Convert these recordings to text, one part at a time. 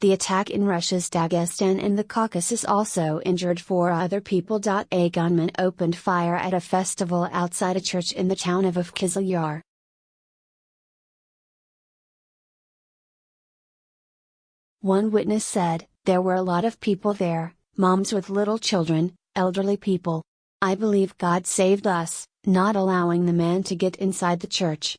The attack in Russia's Dagestan in the Caucasus also injured 4 other people.A. Gunman opened fire at a festival outside a church in the town of Kizlyar. One witness said, "There were a lot of people there, moms with little children, elderly people. I believe God saved us, not allowing the man to get inside the church."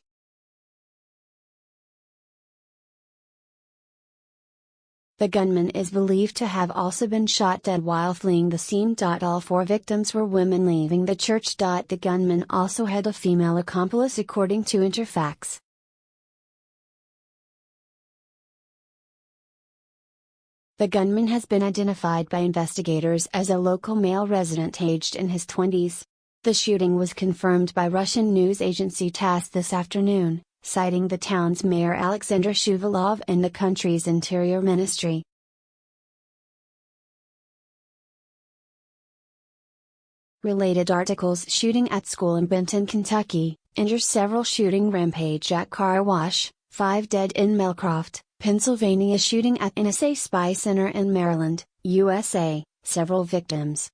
The gunman is believed to have also been shot dead while fleeing the scene. All 4 victims were women leaving the church. The gunman also had a female accomplice according to Interfax. The gunman has been identified by investigators as a local male resident aged in his 20s. The shooting was confirmed by Russian news agency Tass this afternoon, citing the town's mayor Alexander Shuvalov and the country's interior ministry. Related articles: Shooting at school in Benton, Kentucky, injures several. Shooting rampage at car wash, 5 dead in Melcroft, Pennsylvania. Shooting at NSA spy center in Maryland, USA, several victims.